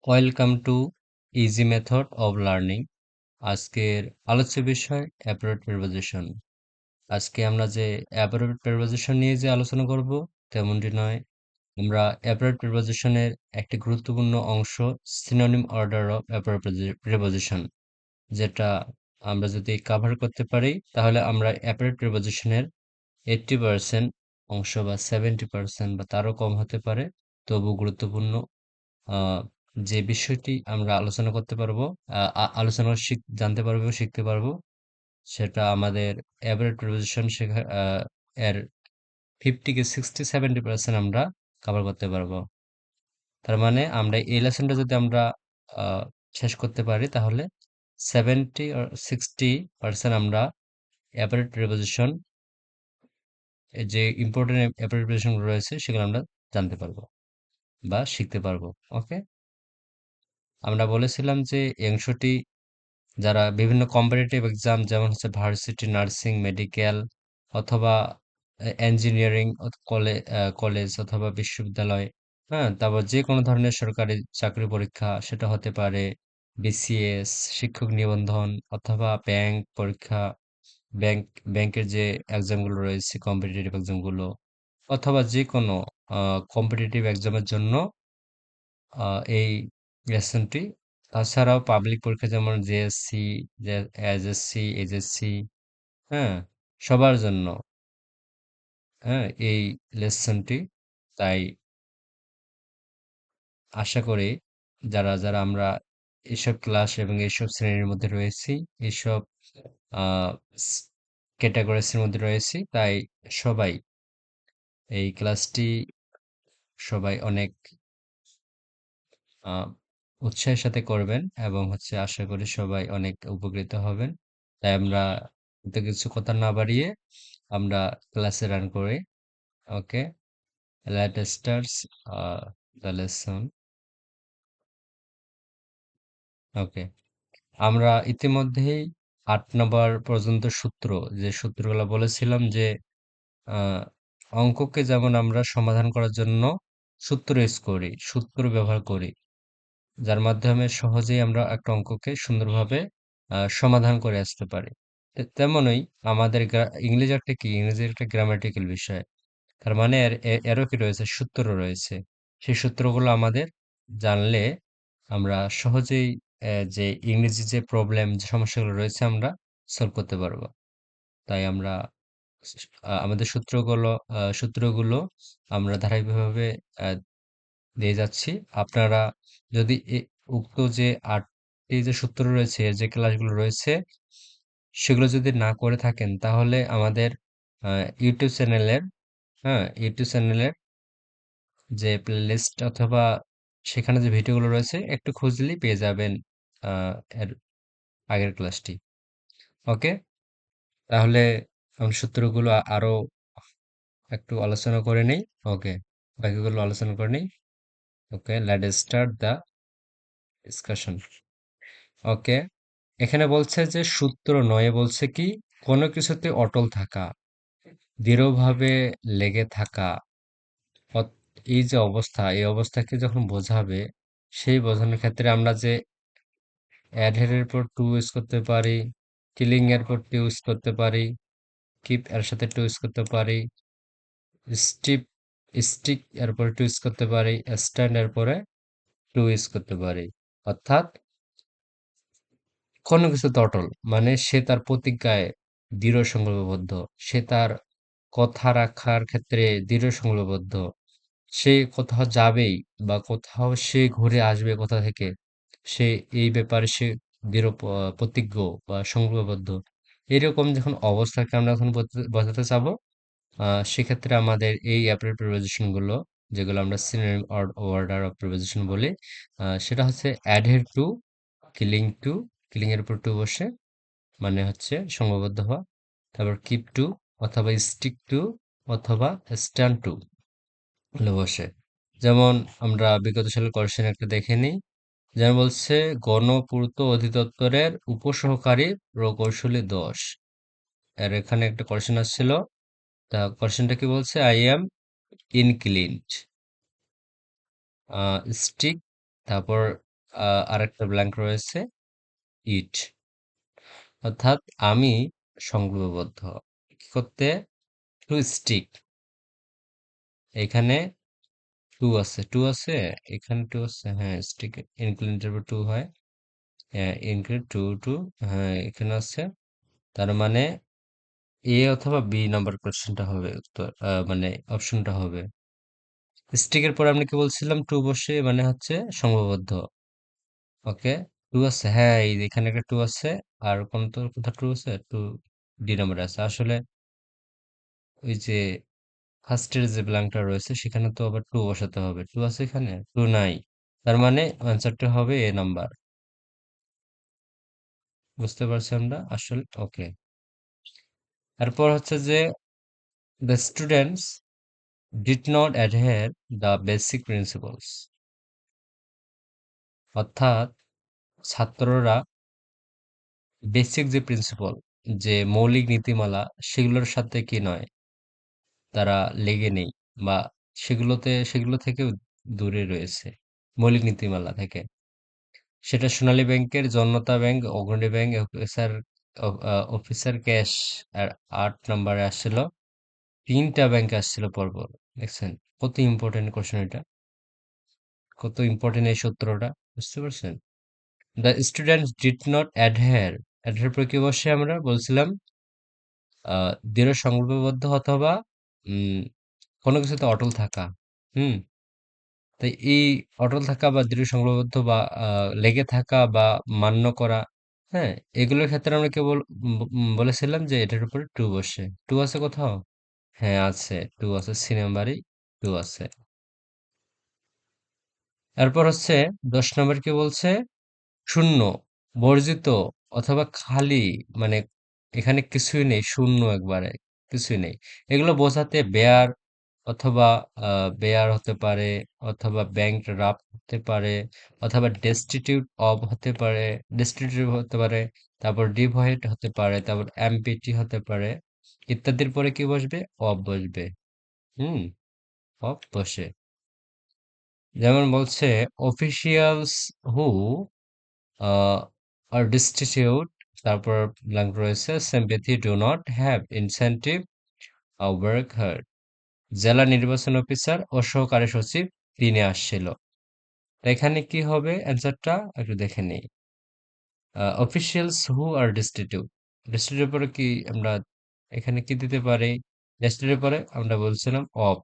Welcome to easy method of learning. আজকের আলোচ্য বিষয় অ্যাপারেট প্রিপোজিশন। আজকে আমরা যে অ্যাপারেট প্রিপোজিশন নিয়ে যে আলোচনা করব তেমনটি নয়। আমরা অ্যাপারেট প্রিপোজিশনের একটি গুরুত্বপূর্ণ অংশ synonym order of appellate preposition, যেটা আমরা যদি কভার করতে পারি তাহলে আমরা অ্যাপারেট প্রিপোজিশনের 80% অংশ বা 70% বা তারও কম হতে পারে, তবু গুরুত্বপূর্ণ আহ, যে বিষয়টি আমরা আলোচনা করতে পারবো, আলোচনা জানতে পারবো, শিখতে পারবো, সেটা আমাদের অ্যাভারেজ প্রিপোজিশন শেখা এর 50 থেকে 60-70% আমরা কভার করতে পারবো। তার মানে আমরা এই লেসনটা যদি আমরা আহ, শেষ করতে পারি তাহলে 70 or 60% আমরা অ্যাভারেজ প্রিপোজিশন, যে ইম্পর্টেন্ট অ্যাভারেজ প্রিপোজিশন রয়েছে সেগুলো আমরা জানতে পারবো বা শিখতে পারবো। ওকে, আমরা বলেছিলাম যে এই অংশটি যারা বিভিন্ন কম্পিটিটিভ এক্সাম, যেমন হচ্ছে ভার্সিটি, নার্সিং, মেডিকেল অথবা ইঞ্জিনিয়ারিং, কলেজ অথবা বিশ্ববিদ্যালয়, হ্যাঁ, তারপর যে কোনো ধরনের সরকারি চাকরি পরীক্ষা, সেটা হতে পারে বিসিএস, শিক্ষক নিবন্ধন, অথবা ব্যাংক পরীক্ষা, ব্যাংক ব্যাংকের যে এক্সামগুলো রয়েছে, কম্পিটিটিভ এক্সামগুলো, অথবা যে কোনো কম্পিটিটিভ এক্সামের জন্য এই লেসনটি। তাছাড়াও পাবলিক পরীক্ষা যেমন জেএসসি, এসএসসি, এইচএসসি, হ্যাঁ, সবার জন্য, হ্যাঁ, এই লেসনটি। তাই আশা করি যারা যারা আমরা এইসব ক্লাস এবং এইসব শ্রেণীর মধ্যে রয়েছি, এইসব ক্যাটাগরিজের মধ্যে রয়েছি, তাই সবাই এই ক্লাসটি, সবাই অনেক আহ, উৎসাহের সাথে করবেন এবং হচ্ছে আশা করি সবাই অনেক উপকৃত হবেন। তাই আমরা এত কিছু কথা না বাড়িয়ে আমরা ক্লাসে রান করি। ওকে, লেট স্টার্টস দ্য লেসন। ওকে, আমরা ইতিমধ্যেই 8 নম্বর পর্যন্ত সূত্র, যে সূত্রগুলো বলেছিলাম যে আহ, অঙ্ককে যেমন আমরা সমাধান করার জন্য সূত্র ইউজ করি, সূত্র ব্যবহার করি, যার মাধ্যমে সহজেই আমরা একটা অঙ্ককে সুন্দরভাবে সমাধান করে আসতে পারি। তেমনই আমাদের ইংরেজি একটা কি, ইংরেজি একটা গ্রামাটিক্যাল বিষয়। তার মানে এরও কি রয়েছে, সূত্র রয়েছে। সেই সূত্রগুলো আমাদের জানলে আমরা সহজেই যে ইংরেজি যে প্রবলেম, যে সমস্যাগুলো রয়েছে আমরা সলভ করতে পারবো। তাই আমরা আমাদের সূত্রগুলো আমরা ধারাবাহিকভাবে আহ, দিয়ে যাচ্ছি। আপনারা যদি উক্ত যে 8টি যে সূত্র রয়েছে, এর যে ক্লাসগুলো রয়েছে, সেগুলো যদি না করে থাকেন তাহলে আমাদের ইউটিউব চ্যানেলের, হ্যাঁ, ইউটিউব চ্যানেলের যে প্লেলিস্ট অথবা সেখানে যে ভিডিওগুলো রয়েছে একটু খুঁজলেই পেয়ে যাবেন আহ, এর আগের ক্লাসটি। ওকে, তাহলে আমি সূত্রগুলো আরো একটু আলোচনা করে নেই। ওকে, বাকিগুলো আলোচনা করে নেই। ওকে, লেট স্টার্ট দ্য ডিসকাশন। ওকে, এখানে বলছে যে সূত্র নয়ে বলছে কি, কোনো কিছুতে অটল থাকা, দৃঢ়ভাবে লেগে থাকা। অত- এই যে অবস্থা, এই অবস্থাকে যখন বোঝাবে, সেই বোঝানোর ক্ষেত্রে আমরা যে অ্যাডহের এর পর টু ইউজ করতে পারি, কিলিং এর পর টু ইউজ করতে পারি, কিপ এর সাথে টু ইউজ করতে পারি, স্টিপ স্টিক এর পরে টু ইউজ করতে পারি, স্ট্যান্ড এর পরে টু ইউজ করতে পারি। অর্থাৎ কোনো কিছুতে অটল মানে সে তার প্রতিজ্ঞায় দৃঢ় সংকল্পবদ্ধ, সে তার কথা রাখার ক্ষেত্রে দৃঢ় সংকল্পবদ্ধ, সে কোথাও যাবেই বা কোথাও সে ঘুরে আসবে কোথা থেকে, সে এই ব্যাপারে সে প্রতিজ্ঞ বা সংকল্পবদ্ধ। এরকম যখন অবস্থাকে আমরা যখন বোঝাতে চাবো, সেক্ষেত্রে আমাদের এই অ্যাপ্রোপ্রিয়েট প্রিপোজিশন গুলো, যেগুলো আমরা সিনোনিম অর্ডার অফ প্রিপোজিশন বলি, সেটা হচ্ছে অ্যাডহের টু, কিলিং টু, কিলিং এর উপর টু বসে, মানে হচ্ছে সংঘবদ্ধ হওয়া। তারপর কিপ টু অথবা স্টিক টু অথবা স্ট্যান্ড টু হলো বসে। যেমন আমরা বিগত সালের কোশ্চেন একটা দেখে নিই। যেমন বলছে গণপূর্ত অধিদপ্তরের উপসহকারী প্রকৌশলী 10, এর এখানে একটা কোশ্চেন আসছিল। তা কোশ্চেনটা কি বলছে, আই এম ইনক্লিনড, স্টিক, তারপর আরেকটা ব্ল্যাঙ্ক রয়েছে ইট, অর্থাৎ আমি সংগ্রহবদ্ধ কি করতে, টু স্টিক, এখানে টু আছে, টু আছে, এখানে টু আছে, হ্যাঁ স্টিক ইনক্লুডেড টু হয়, হ্যাঁ ইনক্লুড টু টু, হ্যাঁ এখানে আছে, তার মানে এ অথবা বি নাম্বার কোশ্চেনটা হবে উত্তর, মানে অপশনটা হবে। স্টিকের পরে আমরা কি বলছিলাম, টু বসে মানে হচ্ছে সংঘবদ্ধ। ওকে, টু আছে, হ্যাঁ এই যে এখানে একটা টু আছে, আর কোন তো কোথাও টু আছে, টু ডি নাম্বারে আছে আসলে। ওই যে ফার্স্টের যে ব্ল্যাঙ্কটা রয়েছে সেখানে তো আবার টু বসাতে হবে, টু আছে এখানে, টু নাই, তার মানে অ্যান্সারটা হবে এ নাম্বার। বুঝতে পারছি আমরা আসলে, ওকে। তারপর হচ্ছে যে the students did not adhere the basic principles, অর্থাৎ ছাত্ররা বেসিক যে প্রিন্সিপাল, যে মৌলিক নীতিমালা, সেগুলোর সাথে কি নয়, তারা লেগে নেই, বা সেগুলো থেকেও দূরে রয়েছে, মৌলিক নীতিমালা থেকে। সেটা সোনালী ব্যাংকের, জনতা ব্যাংক, অগ্রণী ব্যাংক, অফিসার ক্যাশ, আর 8 নম্বরে আসছিল, 3টা ব্যাংক আসছিল পরপর। দেখছেন কত ইম্পর্টেন্ট কোশ্চেন এটা, কত ইম্পর্টেন্ট এই সূত্রটা, বুঝতে পারছেন? The students did not adhere, adhere পরে কি বসে আমরা বলছিলাম, দৃঢ় সংকল্পবদ্ধ অথবা উম কোনো কিছুতে অটল থাকা। হুম, তাই এই অটল থাকা বা দৃঢ় সংকল্পবদ্ধ বা লেগে থাকা বা মান্য করা, হ্যাঁ এগুলোর ক্ষেত্রে আমরা কেবল বলেছিলাম যে এটার উপরে টু বসে, টু আছে কোথাও, হ্যাঁ আছে, টু আছে, সি নাম্বারই টু আছে। এরপর হচ্ছে 10 নম্বর কি বলছে, শূন্য, বর্জিত অথবা খালি, মানে এখানে কিছুই নেই, শূন্য একবারে, কিছুই নেই। এগুলো বোঝাতে বেয়ার অথবা বেয়ার হতে পারে, অথবা ব্যাংক রাপ হতে পারে, অথবা ডেস্টিটিউট অব হতে পারে, ডেস্টিটিউট হতে পারে, তারপর ডিভয়েড হতে পারে, তারপর এমপিটি হতে পারে, ইত্যাদির পরে কি বসবে, অব বসবে। হুম, অব বসে। যেমন বলছে অফিসিয়ালস হু আর ডিস্টিটিউট, তারপর ব্ল্যাঙ্ক রয়েছে sympathy do not have incentive work hard, জেলা নির্বাচন অফিসার ও সহকারী সচিব 3-এ আসছিল। তো এখানে কি হবে অ্যান্সারটা একটু দেখে নেই। অফিসিয়ালস হু আর ডিস্টিটিউট, ডিস্টিটিউট পরে কি আমরা এখানে কি দিতে পারি, ডিস্টিটিউট পরে আমরা বলছিলাম অফ,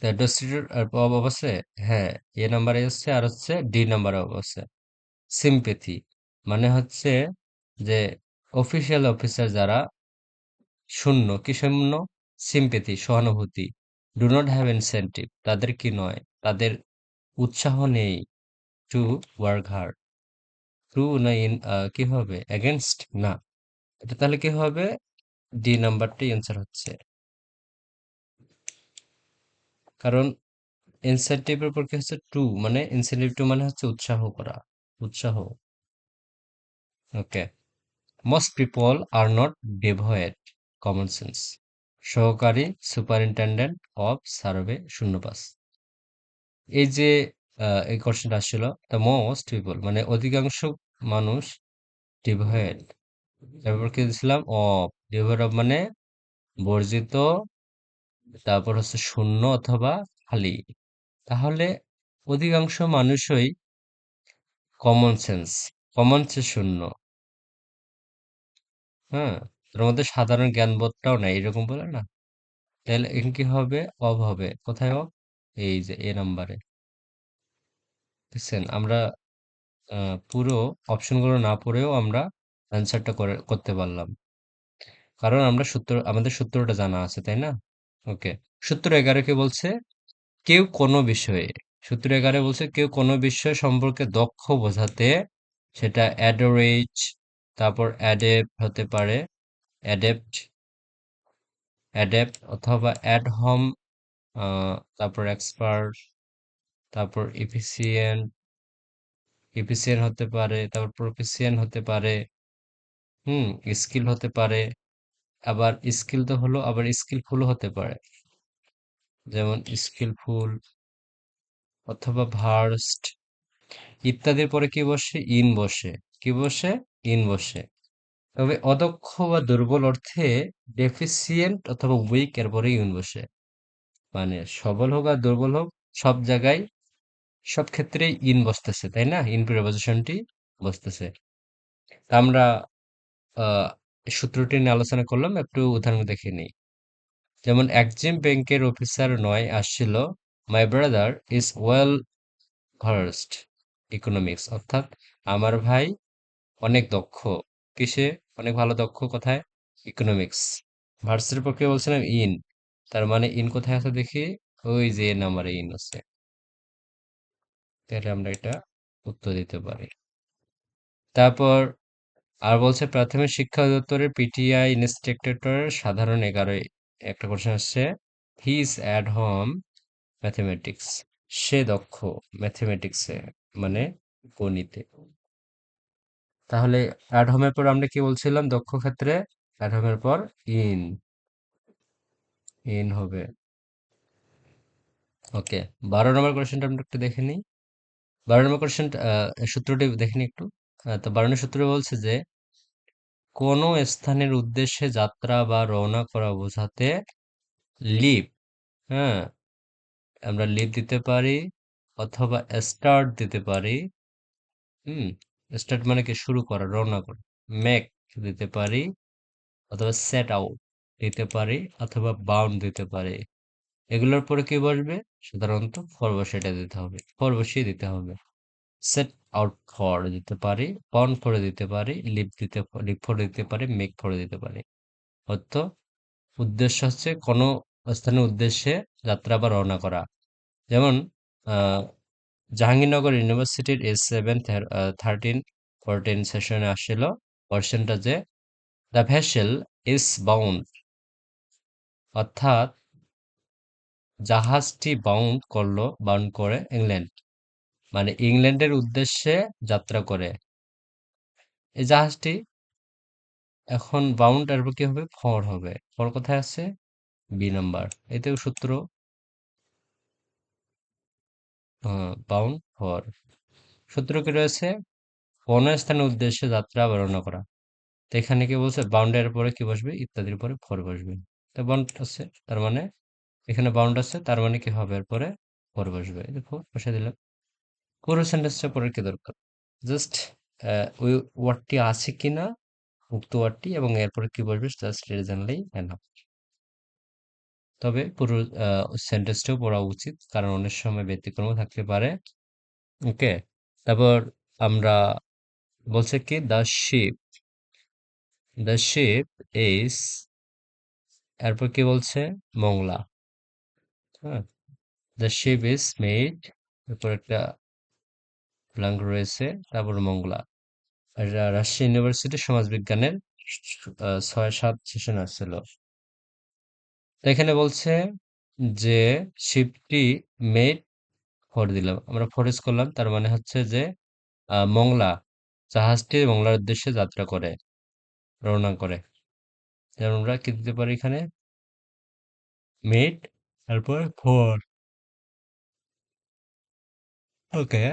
ডিস্টিটিউট আর অফ অবশ্যই, হ্যাঁ এ নাম্বারে হচ্ছে, আর হচ্ছে ডি নাম্বারে অবশ্যই। সিম্পেথি মানে হচ্ছে যে অফিসিয়াল অফিসার যারা শূন্য, কি শূন্য, সিম্পেথি সহানুভূতি, ডু নট হ্যাভ ইনসেন্টিভ তাদের কি নয়, তাদের উৎসাহ নেই, টু ওয়ার্ক হার্ড, টু না কি হবে এগেনস্ট না, এটা তাহলে কি হবে, ডি নাম্বারটাই অ্যান্সার হচ্ছে, কারণ ইনসেন্টিভের উপর কি হচ্ছে টু, মানে ইনসেন্টিভ টু মানে হচ্ছে উৎসাহ করা, উৎসাহ। ওকে, most people are not devoid common sense, সহকারী সুপারিনটেন্ডেন্ট অফ সার্ভে 05। এই যে এই কোশ্চেনটা আসছিল, দ্য মোস্ট পিপল মানে অধিকাংশ মানুষ, ডিভয়েড, তারপর কি দিয়েছিলাম অফ, ডিভয়েড অফ মানে বর্জিত, তারপর হচ্ছে শূন্য অথবা খালি, তাহলে অধিকাংশ মানুষই কমন সেন্স, কমন সে শূন্য, হ্যাঁ, তার মধ্যে সাধারণ জ্ঞানবোধটাও নাই, এরকম বলে না, তাহলে এখানে কি হবে, অব হবে, কোথায় অব, এই যে এ নাম্বারে। দেখছেন আমরা পুরো অপশনগুলো না পড়েও আমরা অ্যান্সারটা করতে পারলাম, কারণ আমরা সূত্র, আমাদের সূত্রটা জানা আছে, তাই না? ওকে, সূত্র 11 কি বলছে, কেউ কোনো বিষয়ে, সূত্র 11 বলছে কেউ কোনো বিষয় সম্পর্কে দক্ষ বোঝাতে, সেটা অ্যাডোরেজ, তারপর অ্যাডেপ্ট হতে পারে, অ্যাডেপ্ট, অ্যাডেপ্ট অথবা অ্যাডহম, তারপর এক্সপার্ট, তারপর এফিসিয়েন্ট, এফিসিয়েন্ট হতে পারে, তারপর প্রফিসিয়েন্ট হতে পারে, হুম, স্কিল হতে পারে, আবার স্কিল তো হলো, আবার স্কিলফুল হতে পারে, যেমন স্কিলফুল অথবা ভার্সড, ইত্যাদির পরে কি বসে? ইন বসে। কি বসে? ইন বসে। তবে অদক্ষ বা দুর্বল অর্থে ডেফিসিয়েন্ট অথবা উইক এর পরে ইন বসে। মানে সবল হোক আর দুর্বল হোক, সব জায়গায় সব ক্ষেত্রেই ইন বসতেছে, তাই না? ইন প্রিপোজিশনটি বসতেছে। তা আমরা আহ এই সূত্রটি নিয়ে আলোচনা করলাম, একটু উদাহরণ দেখে নিই। যেমন একজিম ব্যাংকের অফিসার নয় আসছিল, my brother is well versed economics, অর্থাৎ আমার ভাই অনেক দক্ষ। কিসে অনেক ভালো দক্ষ? কোথায়? ইকোনমিক্স। ভার্সের পক্ষে বলছিলাম ইন, তার মানে ইন কোথায় আছে দেখি, ওই যে নাম্বারে ইন আছে। তাহলে আমরা এটা উত্তর দিতে পারি। তারপর আর বলছে প্রাথমিক শিক্ষা অধিদপ্তরের পিটিআই ইন্সট্রাক্টর সাধারণ 11 একটা কোশ্চেন আসছে, he is at home mathematics, সে দক্ষ ম্যাথমেটিক্সে, মানে গণিতে। তাহলে অ্যাট হোমের পর আমরা কি বলছিলাম দক্ষ ক্ষেত্রে? অ্যাট হোমের পর ইন, ইন হবে। ওকে, 12 নম্বর কোশ্চেনটা আমরা একটু দেখে নিই। 12 নম্বর কোশ্চেন, সূত্রটি দেখে নিই একটু। তো 12 নম্বর সূত্র বলছে যে কোনো স্থানের উদ্দেশ্যে যাত্রা বা রওনা করা বোঝাতে লিভ, হ্যাঁ, আমরা লিভ দিতে পারি অথবা স্টার্ট দিতে পারি। হুম, স্টার্ট মানে কি? শুরু করা, রওনা করা। মেক দিতে পারি অথবা সেট আউট দিতে পারি অথবা বাউন্ড দিতে পারি। এগুলোর পরে কি বসবে? সাধারণত ফর বসে এটা দিতে হবে, ফর বসিয়ে দিতে হবে। সেট আউট ফর দিতে পারি, বাউন্ড ফর দিতে পারি, লিভ ফর দিতে পারি, মেক ফর দিতে পারি। অর্থ, উদ্দেশ্য হচ্ছে কোনো স্থানের উদ্দেশ্যে যাত্রা বা রওনা করা। যেমন আহ জাহাঙ্গীরনগর ইউনিভার্সিটির S7-13-14 সেশনে আসছিল কোশ্চেনটা যে দ্য ভেসেল ইজ বাউন্ড, অর্থাৎ জাহাজটি বাউন্ড করে ইংল্যান্ড, মানে ইংল্যান্ডের উদ্দেশ্যে যাত্রা করে এই জাহাজটি। এখন বাউন্ড এর কি হবে? ফর হবে। ফর কোথায় আছে? B number. এতেও সূত্র, বাউন্ড ফর। সূত্র কি রয়েছে? কোন স্থানের উদ্দেশ্যে যাত্রা বর্ণনা করা। তো এখানে কি বলছে? বাউন্ডের পরে কি বসবে? ইত্যাদির পরে ফর বসবে। তো বাউন্ড আছে, তার মানে এখানে বাউন্ড আছে, তার মানে কি হবে? এরপরে ফর বসবে। এই যে ফর বসে দিলাম। পুরো সেন্টেন্সটা পড়ার কি দরকার? জাস্ট ওই ওয়ার্ডটি আছে কিনা, উক্ত ওয়ার্ডটি, এবং এরপরে কি বসবে জাস্ট এটা জানলেই এনাফ। তবে পুরো সেন্টেন্সটাও পড়া উচিত, কারণ অনেক সময় ব্যতিক্রম থাকতে পারে। ওকে, তারপর আমরা বলছে কি দ্য শিপ ইজ, এরপর কি বলছে? মংলা। হ্যাঁ, দ্য শিপ ইজ মেড, এরপর একটা ব্ল্যাঙ্ক রয়েছে, তারপর মংলা। এটা রাজশাহী ইউনিভার্সিটি সমাজবিজ্ঞানের 6-7 সেশন আসছিল। তো এখানে বলছে যে শিপটি মেড ফর দিলাম, আমরা ফরেজ করলাম, তার মানে হচ্ছে যে মংলা, জাহাজটি মংলার উদ্দেশ্যে যাত্রা করে, রওনা করে। যেমন আমরা কি দিতে পারি এখানে? মেড, তারপর ফর। ওকে,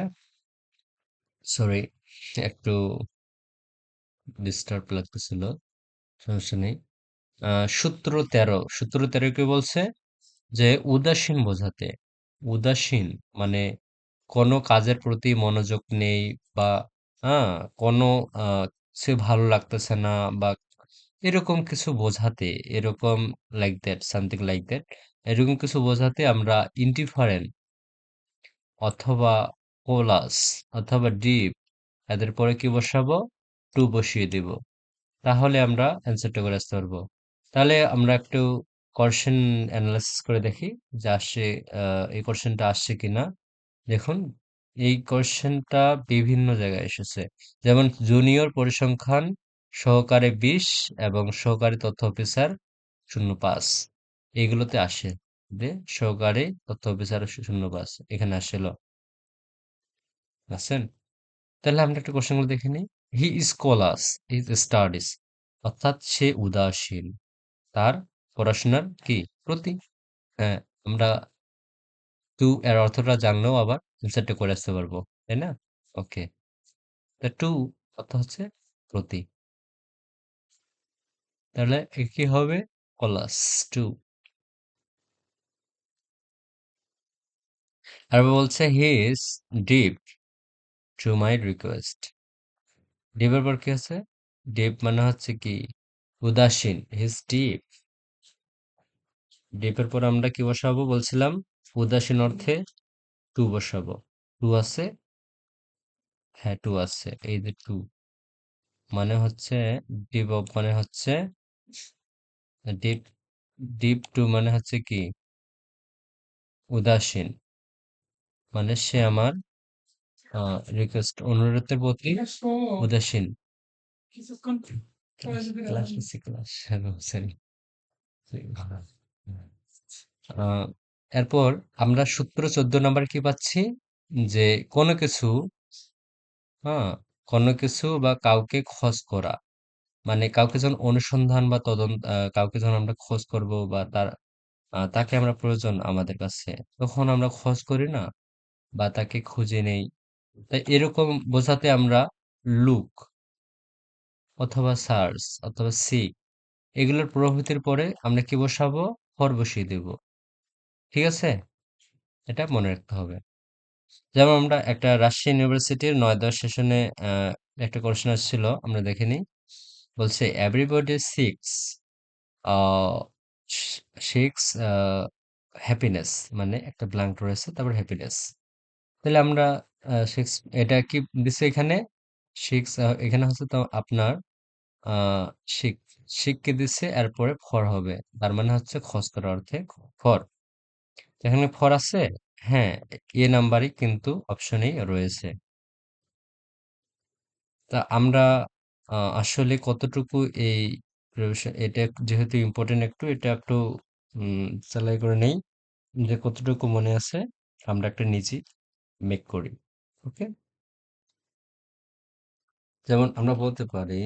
সরি, একটু ডিস্টার্ব লাগতেছিল, সমস্যা নেই। সূত্র 13 কি বলছে? যে উদাসীন বোঝাতে। উদাসীন মানে কোনো কাজের প্রতি মনোযোগ নেই, বা হ্যাঁ, কোনো সে ভালো লাগতেছে না, বা এরকম কিছু বোঝাতে, এরকম like that, something like that, এরকম কিছু বোঝাতে আমরা ইন্ডিফারেন্ট অথবা কোলাস অথবা ডিপ, এদের পরে কি বসাবো? টু বসিয়ে দিব। তাহলে আমরা অ্যান্সারটা করে আসতে পারবো। তাহলে আমরা একটু কোশ্চেন অ্যানালাইসিস করে দেখি যে আসছে, এই কোশ্চেনটা আসছে কিনা। দেখুন, এই কোশ্চেনটা বিভিন্ন জায়গায় এসেছে। যেমন জুনিয়র পরিসংখ্যান সহকারী 20 এবং সহকারী তথ্য অফিসার 05, এইগুলোতে আসে যে সহকারী তথ্য অফিসার 05 এখানে আসছিল। আছেন? তাহলে আমরা একটা কোশ্চেন গুলো দেখে নিই। He is callus is studies, অর্থাৎ সে উদাসীন তার পড়াশোনার কি প্রতি। হ্যাঁ, আমরা টু এর অর্থটা জানলেও আবার অ্যান্সারটা করে আসতে পারবো, তাই না? ওকে, তা টু অর্থ হচ্ছে প্রতি। তাহলে কি হবে? Plus two. আর বলছে he is deep to my request. ডিপের পর কি আছে? ডিপ মানে হচ্ছে কি উদাসীন, হিজ ডিপ। ডিপের পর আমরা কি বসাবো বলছিলাম? উদাসীন অর্থে টু বসাবো। টু আছে, হ্যাঁ টু আছে, এই যে টু মানে হচ্ছে ডিপ অফ মানে হচ্ছে ডিপ, ডিপ টু মানে হচ্ছে কি উদাসীন, মানে সে আমার রিকোয়েস্ট অনুরোধের প্রতি উদাসীন। ক্লাস নিচ্ছি, ক্লাস, সরি। এরপর আমরা সূত্র 14 নম্বর কি পাচ্ছি? যে কোনো কিছু, হ্যাঁ, কোনো কিছু বা কাউকে খোঁজ করা, মানে কাউকে যখন অনুসন্ধান বা তদন্ত, কাউকে যখন আমরা খোঁজ করব বা তাকে আমরা প্রয়োজন আমাদের কাছে, তখন আমরা খোঁজ করি না বা তাকে খুঁজে নেই। তাই এরকম বোঝাতে আমরা লুক অথবা সার্চ অথবা সিক এগুলোর প্রভৃতির পরে আমরা কি বসাবো? ফর বসিয়ে দেব। ঠিক আছে? এটা মনে রাখতে হবে। যেমন আমরা একটা রাজশাহী ইউনিভার্সিটির ৯-১০ সেশনে একটা কোশ্চেন আসছিল, আমরা দেখে নিই। বলছে এভরিবডি সিক্স সিক্স হ্যাপিনেস, মানে একটা ব্ল্যাঙ্ক রয়েছে তারপর হ্যাপিনেস। তাহলে আমরা সিক্স, এটা কি দিছে এখানে? সিক্স, এখানে হচ্ছে তো আপনার আহ শিখ, শিখকে দিচ্ছে এরপরে ফর হবে, তার মানে হচ্ছে খোঁজ করার অর্থে ফর। এখানে ফর আছে, হ্যাঁ, এ নাম্বারই কিন্তু অপশনেই রয়েছে। তা আমরা আসলে কতটুকু এই এটা যেহেতু ইম্পর্টেন্ট একটু, এটা একটু চালাই করে নেই যে কতটুকু মনে আছে, আমরা একটা নিজে মেক করি। ওকে, যেমন আমরা বলতে পারি,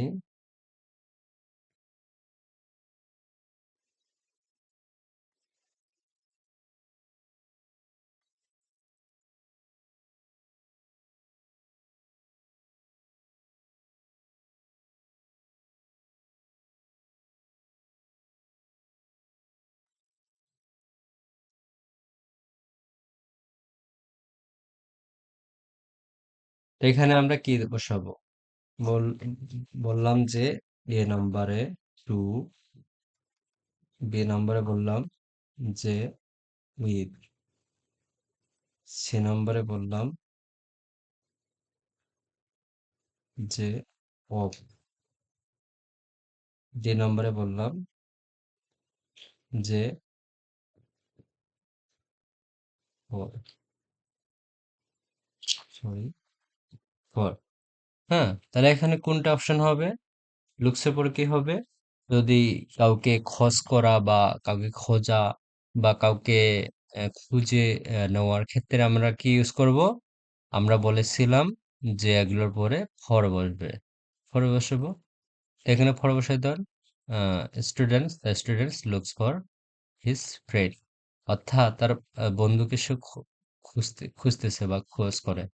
এখানে আমরা কি বসাবো? বল বললাম যে এ নাম্বারে টু, বি নাম্বারে বললাম যে উইথ, সি নাম্বারে বললাম যে অফ, ডি নাম্বারে বললাম যে সরি ফর। হ্যাঁ, তাহলে এখানে কোনটা অপশন হবে? লুকসের পরে কি হবে? যদি কাউকে খোঁজ করা বা কাউকে খোঁজা বা কাউকে খুঁজে নেওয়ার ক্ষেত্রে আমরা কি ইউজ করব? আমরা বলেছিলাম যে এগুলোর পরে ফর বসবে। ফর বসাবো, এখানে ফর বসাই দেন। Students, the students looks for his friend, অর্থাৎ তার বন্ধুকে সে খুঁজতেছে বা খোঁজ করে।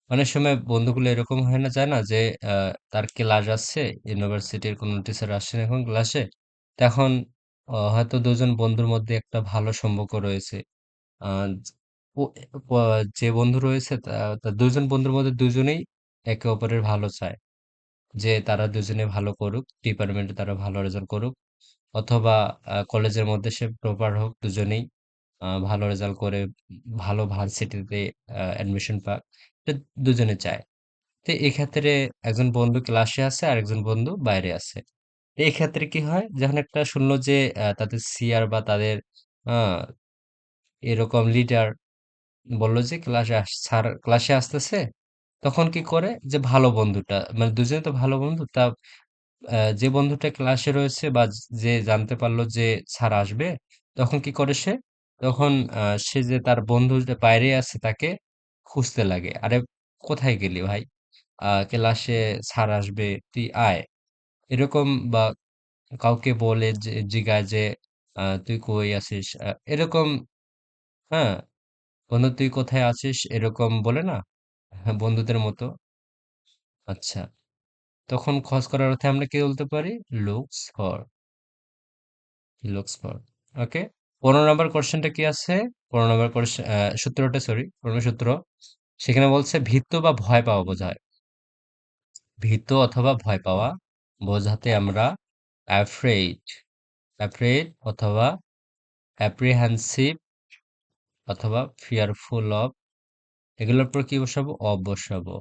অনেক সময় বন্ধুগুলো এরকম হয় না, যায় না যে তার ক্লাস আছে, ইউনিভার্সিটির কোনো টিচার আসছেন এখন ক্লাসে, তখন হয়তো দুজন বন্ধুর মধ্যে একটা ভালো সম্পর্ক রয়েছে। আহ, যে বন্ধু রয়েছে তা দুজন বন্ধুর মধ্যে দুজনেই একে অপরের ভালো চায়, যে তারা দুজনে ভালো করুক, ডিপার্টমেন্টে তারা ভালো রেজাল্ট করুক, অথবা কলেজের মধ্যে সে টপার হোক, দুজনেই ভালো রেজাল্ট করে ভালো ভার্সিটিতে অ্যাডমিশন পাক, এটা দুজনে চায়। তো এক্ষেত্রে একজন বন্ধু ক্লাসে আছে আর একজন বন্ধু বাইরে আছে। এই ক্ষেত্রে কি হয়, যখন একটা শুনলো যে তাদের সিআর বা তাদের আহ, এরকম লিডার বললো যে স্যার ক্লাসে আসতেছে, তখন কি করে যে ভালো বন্ধুটা, মানে দুজনে তো ভালো বন্ধু, তা যে বন্ধুটা ক্লাসে রয়েছে বা যে জানতে পারলো যে স্যার আসবে, তখন কি করে সে, তখন সে যে তার বন্ধু যে বাইরে আছে তাকে খুঁজতে লাগে, আরে কোথায় গেলি ভাই, ক্লাসে স্যার আসবে, তুই আয়, এরকম। বা কাউকে বলে যে জিগায় যে তুই কই আছিস, এরকম। হ্যাঁ, বন্ধু তুই কোথায় আছিস, এরকম বলে না? হ্যাঁ, বন্ধুদের মতো। আচ্ছা, তখন খোঁজ করার অর্থে আমরা কি বলতে পারি? Looks for. Looks for. Okay. 15 নম্বর কোশ্চেনটা কি আছে? 15 নম্বর কোশ্চেন, সূত্রটা, সরি, 15 সূত্র। সেখানে বলছে ভীত বা ভয় পাওয়া বোঝায়। ভীত অথবা ভয় পাওয়া বোঝাতে আমরা অ্যাফ্রেড, অ্যাফ্রেড অথবা অ্যাপ্রিহেনসিভ অথবা ফিয়ারফুল অফ, এগুলোর পর কি বসাবো? অফ বসাবো।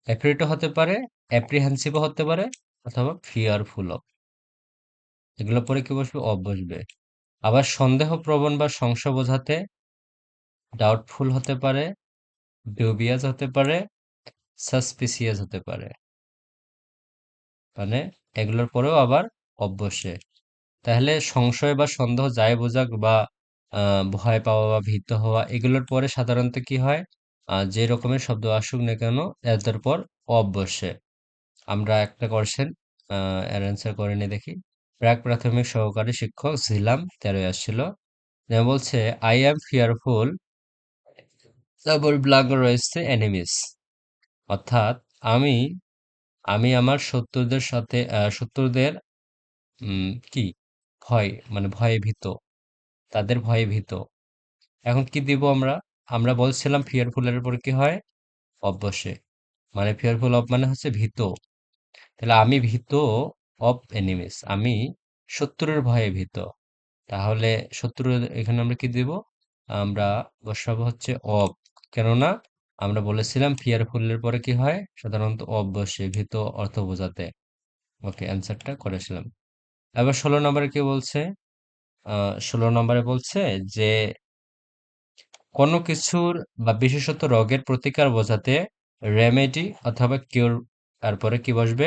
অ্যাফ্রেডও হতে পারে, অ্যাপ্রিহেনসিভও হতে পারে, অথবা ফিয়ারফুল অফ, এগুলোর পরে কি বসবে? অফ বসবে। আবার সন্দেহপ্রবণ বা সংশয় বোঝাতে ডাউটফুল হতে পারে, ডিউবিয়াস হতে পারে, সাসপিসিয়াস হতে পারে। মানে এগুলোর পরেও আবার অফ বসে। তাহলে সংশয় বা সন্দেহ যাই বোঝাক বা ভয় পাওয়া বা ভীত হওয়া, এগুলোর পরে সাধারণত কি হয়? যে রকমের শব্দ আসুক না কেন, এদের পর অফ বসে। আমরা একটা কোশ্চেন এর অ্যান্সার করে নিয়ে দেখি। প্রাক প্রাথমিক সহকারী শিক্ষক ছিলাম, 13 আসছিল। যেমন বলছে আই অ্যাম ফিয়ারফুল, তারপর ব্লাঙ্ক রয়েছে এনিমিস। অর্থাৎ আমি আমি আমার শত্রুদের সাথে শত্রুদের কি ভয়, মানে ভয়ে ভীত, তাদের ভয়ে ভীত। এখন কি দিব আমরা? আমরা বলছিলাম ফিয়ারফুল এর উপর কি হয়? অবশ্যই, মানে ফিয়ারফুল অফ মানে হচ্ছে ভীত। তাহলে আমি ভীত অফ এনিমিস, আমি শত্রুর ভয়ে ভীত। তাহলে শত্রু, এখানে আমরা কি দিব? আমরা বসাবো হচ্ছে অফ। কেননা আমরা বলেছিলাম ফিয়ারফুল এর পরে কি হয়? সাধারণত অফ বসে, ভীত অর্থ বোঝাতে। ওকে, অ্যান্সারটা করেছিলাম। এবার 16 নম্বরে কি বলছে? 16 নম্বরে বলছে যে কোনো কিছুর বা বিশেষত রোগের প্রতিকার বোঝাতে রেমেডি অথবা কিউর, তারপরে কি বসবে?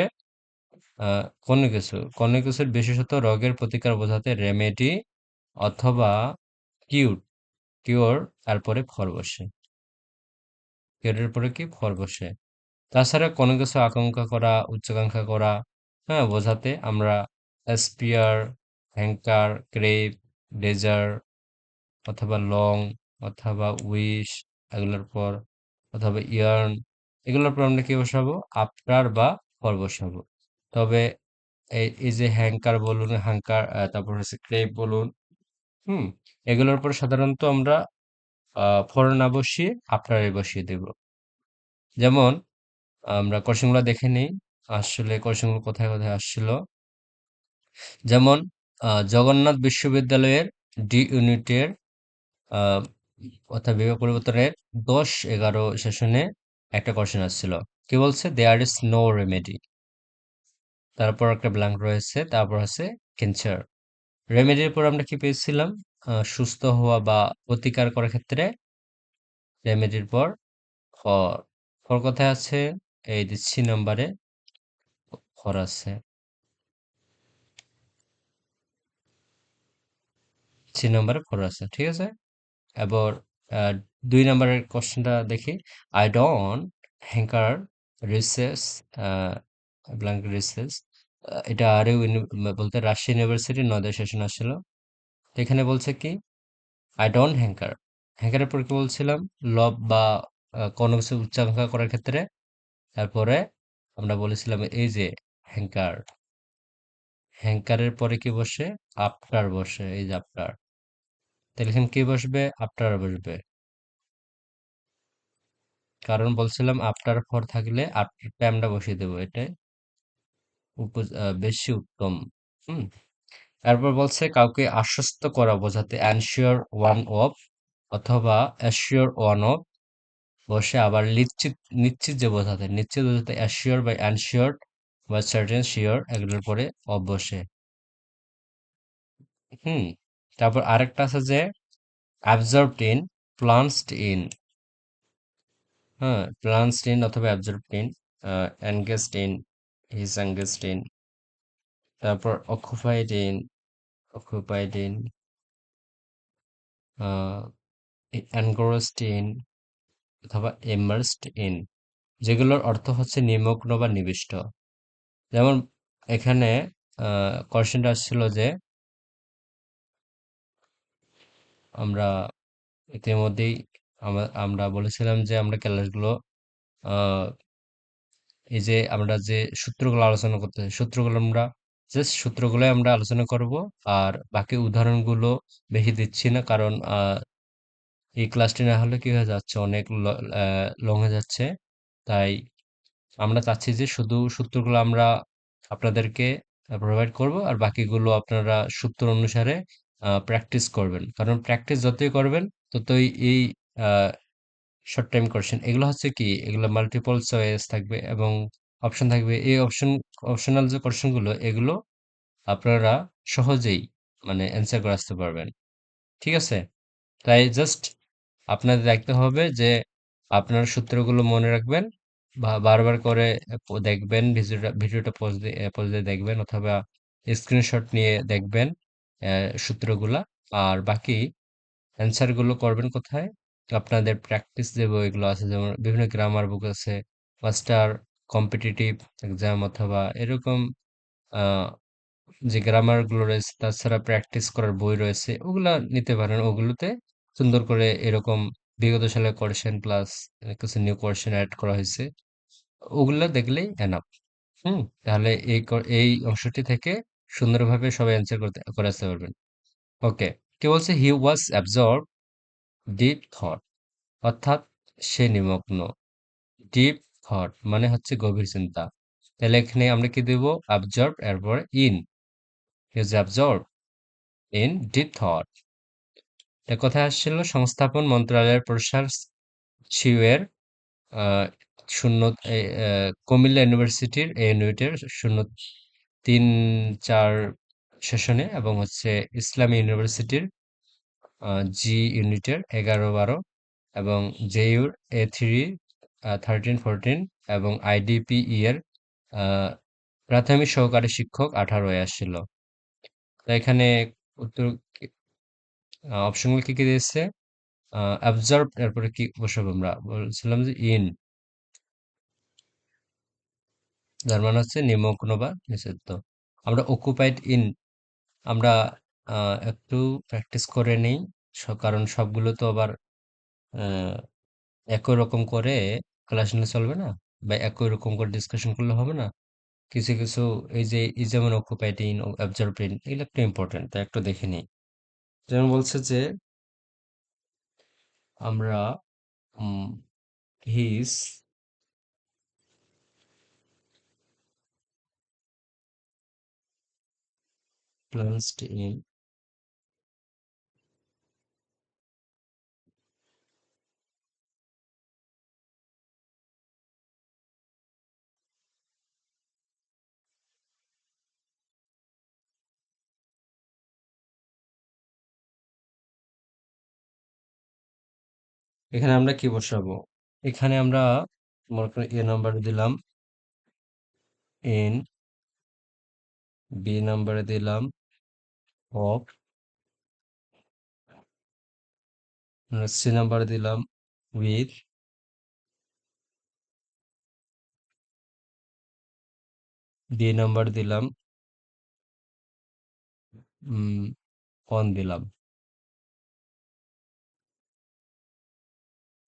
কোনো কিছুর বিশেষত রোগের প্রতিকার বোঝাতে রেমেডি অথবা কিউর, কিওর তারপরে ফর বসে। কিওরের পরে কি? ফর বসে। তাছাড়া কোনো কিছু আকাঙ্ক্ষা করা, উচ্চাকাঙ্ক্ষা করা, হ্যাঁ, বোঝাতে আমরা অ্যাসপিয়ার, হ্যাঙ্কার, ক্রেভ, ডেজার অথবা লং অথবা উইশ, এগুলোর পর অথবা ইয়ার্ন, এগুলোর পর আমরা কি বসাবো? আফটার বা ফর বসাবো। তবে এই যে হ্যাঙ্কার বলুন, হ্যাঙ্কার, তারপর হচ্ছে ক্রেভ বলুন, হুম, এগুলোর পর সাধারণত আমরা ফর না বসিয়ে আফটারে বসিয়ে দেব। যেমন আমরা কোশ্চেনগুলো দেখে নিই, আসলে কোশ্চেনগুলো কোথায় কোথায় আসছিল। যেমন জগন্নাথ বিশ্ববিদ্যালয়ের ডি ইউনিটের আহ, অর্থাৎ বিভাগ পরিবর্তনের 10-11 সেশনে একটা কোশ্চেন আসছিল। কি বলছে? দেয়ার ইজ নো রেমেডি, তারপর একটা ব্ল্যাঙ্ক রয়েছে, তারপর আছে ক্যান্সার। রেমেডির পর আমরা কি পেয়েছিলাম? সুস্থ হওয়া বা প্রতিকার করার ক্ষেত্রে রেমেডির পর ফর। ফর কোথায় আছে? এই যে সি নাম্বারে ফর আছে, সি নাম্বারে ফর আছে, ঠিক আছে। এবার আহ, 2 নম্বরের কোশ্চেনটা দেখি। I don't hanker recess, blank recess. এটা আরও বলতে রাজশাহী ইউনিভার্সিটির 9 সেশন আসছিল। তো এখানে বলছে কি? I don't hanker. হ্যাঙ্কারের পর কি বলছিলাম? লব বা কোনো কিছু উচ্চাকাঙ্ক্ষা করার ক্ষেত্রে। তারপরে আমরা বলেছিলাম এই যে হ্যাঙ্কার, হ্যাঙ্কারের পরে কি বসে? আফটার বসে, এই যে আফটার। তাহলে এখানে কি বসবে? আফটার বসবে। কারণ বলছিলাম আফটার ফর থাকলে আফটারটা আমরা বসিয়ে দেবো, এটাই বেশি উত্তম। হুম। তারপর বলছে কাউকে আশ্বস্ত করা বোঝাতে অ্যানশিওর ওয়ান অফ অথবা অ্যাসিওর ওয়ান অফ বসে। আবার নিশ্চিত, নিশ্চিত যে বোঝাতে, নিশ্চিত বোঝাতে অ্যাসিওর বা অ্যানশিওর বা সার্টেন শিওর, এগুলোর পরে অফ বসে। হুম। তারপর আরেকটা আছে যে অ্যাবজর্বড ইন, প্লান্সড ইন, হ্যাঁ, প্লান্সড ইন অথবা absorbed in, engaged in, his engaged in. তারপর occupied in, occupied in, engrossed in অথবা ইমার্সড ইন, যেগুলোর অর্থ হচ্ছে নিমগ্ন বা নিবিষ্ট। যেমন এখানে কোশ্চেনটা আসছিল যে আমরা ইতিমধ্যেই আমরা বলেছিলাম যে আমরা ক্লাসগুলো আহ, এই যে আমরা যে সূত্রগুলো আলোচনা করতে সূত্রগুলো আমরা জাস্ট সূত্রগুলোই আমরা আলোচনা করব। আর বাকি উদাহরণগুলো বেশি দিচ্ছি না, কারণ এই ক্লাসটি না হলে কি হয়ে যাচ্ছে, অনেক লং হয়ে যাচ্ছে। তাই আমরা চাচ্ছি যে শুধু সূত্রগুলো আমরা আপনাদেরকে প্রোভাইড করব, আর বাকিগুলো আপনারা সূত্র অনুসারে প্র্যাকটিস করবেন, কারণ প্র্যাকটিস যতই করবেন ততই এই শর্ট টাইম কোশ্চেন এগুলো হচ্ছে কি, এগুলো মাল্টিপল চয়েস থাকবে এবং অপশন থাকবে। এই অপশনাল যে কোশ্চেনগুলো এগুলো আপনারা সহজেই মানে অ্যান্সার করে আসতে পারবেন। ঠিক আছে? তাই জাস্ট আপনাদের দেখতে হবে যে আপনার সূত্রগুলো মনে রাখবেন, বা বারবার করে দেখবেন, ভিডিওটা পজ দিয়ে দেখবেন, অথবা স্ক্রিনশট নিয়ে দেখবেন সূত্রগুলা। আর বাকি অ্যান্সার গুলো করবেন কোথায়? আপনাদের প্র্যাকটিস যে বইগুলো আছে, যেমন বিভিন্ন গ্রামার বুক আছে, মাস্টার কম্পিটিটিভ এক্সাম, অথবা এরকম আহ, যে গ্রামার গুলো রয়েছে, তাছাড়া প্র্যাকটিস করার বই রয়েছে, ওগুলা নিতে পারেন। ওগুলোতে সুন্দর করে এরকম বিগত সালের কোশ্চেন প্লাস কিছু নিউ কোশ্চেন অ্যাড করা হয়েছে, ওগুলা দেখলেই এনাফ। তাহলে এই অংশটি থেকে সুন্দরভাবে সবাই অ্যান্সার করে আসতে পারবেন। ওকে। কি বলছে? হি ওয়াজ অ্যাবজর্ব ডিপ থট, অর্থাৎ সে নিমগ্ন। ডিপ থট মানে হচ্ছে গভীর চিন্তা। তাহলে এখানে আমরা কি দেব? অ্যাবজর্ব, এরপরে in. He is absorb in deep thought. এটা কোথায় আসছিল? সংস্থাপন মন্ত্রণালয়ের প্রসার সিউয়ের আহ, শূন্য কুমিল্লা ইউনিভার্সিটির এই ইউনিটের 0-3-4 সেশনে, এবং হচ্ছে ইসলামী ইউনিভার্সিটির জি ইউনিটের 11-12, এবং জেইউর A3 13-14, এবং আইডিপিই এর আহ, প্রাথমিক সহকারী শিক্ষক 18 আসছিল। তো এখানে উত্তর অপশনগুলো কি কি দিয়েছে? অ্যাবজর্ব, এরপরে কি বসাবো? আমরা বলছিলাম যে ইন, যার মানে হচ্ছে নিমগ্ন বা নিষিদ্ধ। আমরা অকুপাইড ইন, আমরা একটু প্র্যাকটিস করে নেই, কারণ সবগুলো তো আবার আহ, একই রকম করে ক্লাস নিলে চলবে না, বা একই রকম করে ডিসকাশন করলে হবে না। কিছু কিছু এই যেমন অকুপাইড ইন, অবজার্ভ ইন, এগুলো একটু ইম্পর্টেন্ট, তাই একটু দেখে নিই। যেমন বলছে যে আমরা হিজ প্লান্সড ইন, এখানে আমরা কি বসাবো? এখানে আমরা মনে করি এ নাম্বার দিলাম ইন, বি নাম্বারে দিলাম অফ, সি নাম্বারে দিলাম উইথ, ডি নাম্বার দিলাম অন দিলাম।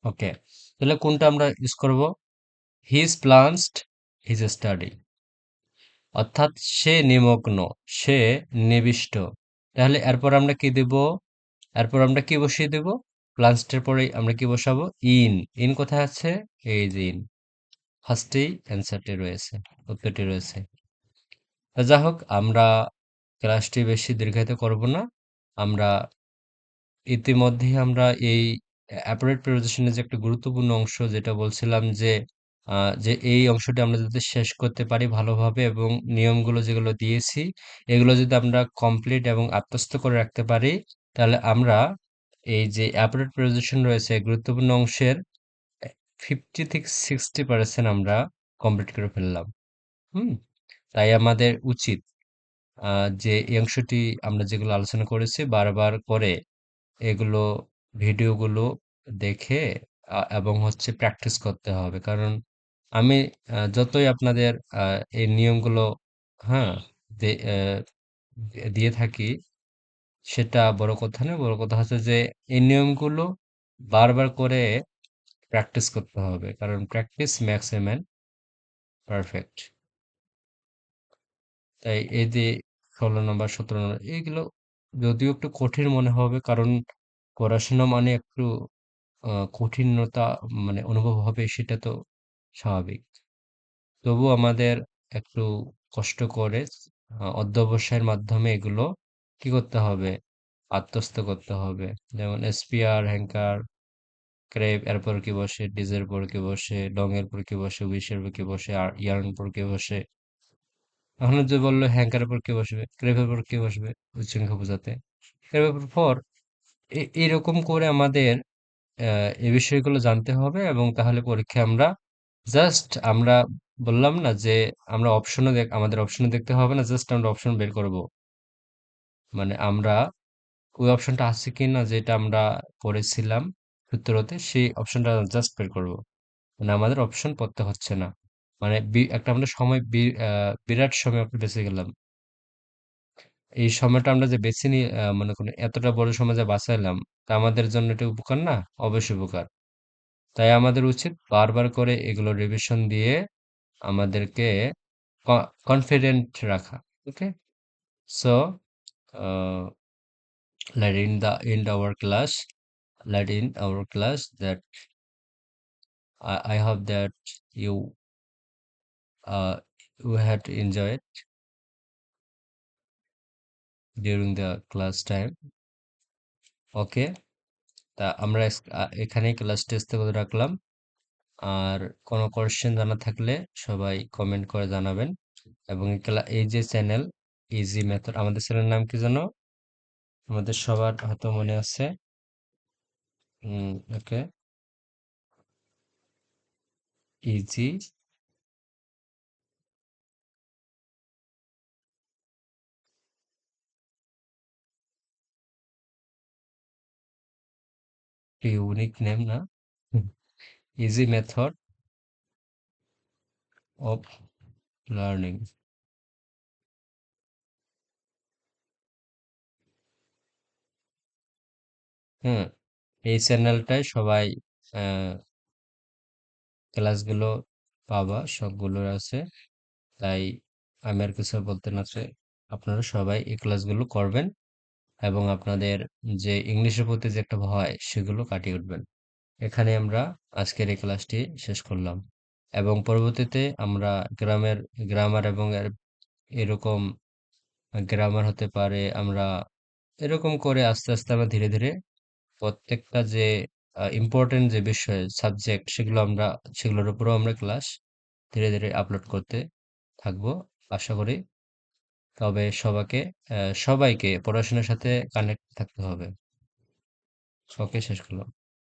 ওকে। তাহলে কোনটা আমরা ইউজ করব? হিজ প্লান্সড হিজ স্টাডি, অর্থাৎ সে নিমগ্ন, সে নিবিষ্ট। তাহলে এরপর আমরা কি দেব? এরপর আমরা কি বসিয়ে দেব? প্লান্সডের পরে আমরা কি বসাবো? ইন। ইন কোথায় আছে? এই যে ইন, ফার্স্টেই অ্যান্সারটি রয়েছে, উত্তরটি রয়েছে। তা যা হোক, আমরা ক্লাসটি বেশি দীর্ঘায়িত করব না। আমরা ইতিমধ্যেই আমরা এই অ্যাপারেট প্রিপোজিশনের যে একটা গুরুত্বপূর্ণ অংশ, যেটা বলছিলাম যে যে এই অংশটি আমরা যদি শেষ করতে পারি ভালোভাবে, এবং নিয়মগুলো যেগুলো দিয়েছি এগুলো যদি আমরা কমপ্লিট এবং আত্মস্থ করে রাখতে পারি, তাহলে আমরা এই যে অ্যাপারেট প্রিপোজিশন রয়েছে গুরুত্বপূর্ণ অংশের 50 থেকে 60% আমরা কমপ্লিট করে ফেললাম। হুম। তাই আমাদের উচিত যে এই অংশটি আমরা যেগুলো আলোচনা করেছি বারবার করে এগুলো, ভিডিওগুলো দেখে এবং হচ্ছে প্র্যাকটিস করতে হবে। কারণ আমি যতই আপনাদের এই নিয়মগুলো, হ্যাঁ, দে- আহ, দিয়ে থাকি, সেটা বড় কথা না। বড় কথা হচ্ছে যে এই নিয়মগুলো বারবার করে প্র্যাকটিস করতে হবে, কারণ practice makes a man perfect. তাই এই যে 16 নম্বর 17 নম্বর এইগুলো যদিও একটু কঠিন মনে হবে, কারণ পড়াশোনা মানে একটু কঠিনতা মানে অনুভব হবে, সেটা তো স্বাভাবিক। তবু আমাদের একটু কষ্ট করে অধ্যবসায়ের মাধ্যমে এগুলো কি করতে হবে, আত্মস্থ করতে হবে। যেমন এসপিআর, হ্যাঙ্কার, ক্রেপ, এরপর কি বসে, ডিজের পর কি বসে, ডং এর পর কি বসে, উইশের পর কি বসে, আর ইয়ার্ন পর কি বসে। এখন যে বললো হ্যাঙ্কারের পর কি বসবে, ক্রেপের পর কি বসবে, উচ্চাঙ্গ বোঝাতে ক্রেপের পর এরকম করে আমাদের এই বিষয়গুলো জানতে হবে, এবং তাহলে পরীক্ষায় আমরা জাস্ট আমরা বললাম না যে আমরা অপশনও আমাদের অপশনও দেখতে হবে না, জাস্ট আমরা অপশন বের করব। মানে আমরা ওই অপশনটা আছে কিনা যেটা আমরা পড়েছিলাম সূত্রতে, সেই অপশনটা জাস্ট বের করব। মানে আমাদের অপশন পড়তে হচ্ছে না। মানে একটা আমরা সময় বিরাট সময় আমরা বেঁচে গেলাম। এই সময়টা আমরা যে বেছে নিয়ে মনে করুন এতটা বড় সময় যে বাঁচাইলাম, তা আমাদের জন্য এটা উপকার না? অবশ্যই উপকার। তাই আমাদের উচিত বারবার করে এগুলো রিভিশন দিয়ে আমাদেরকে কনফিডেন্ট রাখা। ওকে, so let in the end our class, let in our class that I hope that you uh you had enjoyed during the class time. ওকে, তা আমরা এখানেই ক্লাসটা স্থগিত রাখলাম। আর কোনো কোয়েশ্চেন জানা থাকলে সবাই কমেন্ট করে জানাবেন। এবং এই যে চ্যানেল ইজি মেথড, আমাদের চ্যানেলের নাম কি জানো? আমাদের সবার হয়তো মনে আছে। ওকে, ইজি ইউনিক নেম না, ইজি মেথড অফ লার্নিং। হুম, এই চ্যানেলটায় সবাই ক্লাসগুলো পাবা, সবগুলো আছে। তাই আমি আর কিছু বলতে না চাই, আপনারা সবাই এই ক্লাসগুলো করবেন, এবং আপনাদের যে ইংলিশের প্রতি যে একটা ভয় সেগুলো কাটিয়ে উঠবেন। এখানে আমরা আজকের এই ক্লাসটি শেষ করলাম, এবং পরবর্তীতে আমরা গ্রামার এবং এরকম গ্রামার হতে পারে, আমরা এরকম করে আস্তে আস্তে আমরা ধীরে ধীরে প্রত্যেকটা যে ইম্পর্টেন্ট যে বিষয় সাবজেক্ট সেগুলোর উপরেও আমরা ক্লাস ধীরে ধীরে আপলোড করতে থাকবো, আশা করি। তবে সবাইকে পড়াশোনার সাথে কানেক্ট থাকতে হবে। ওকে, শেষ করলাম।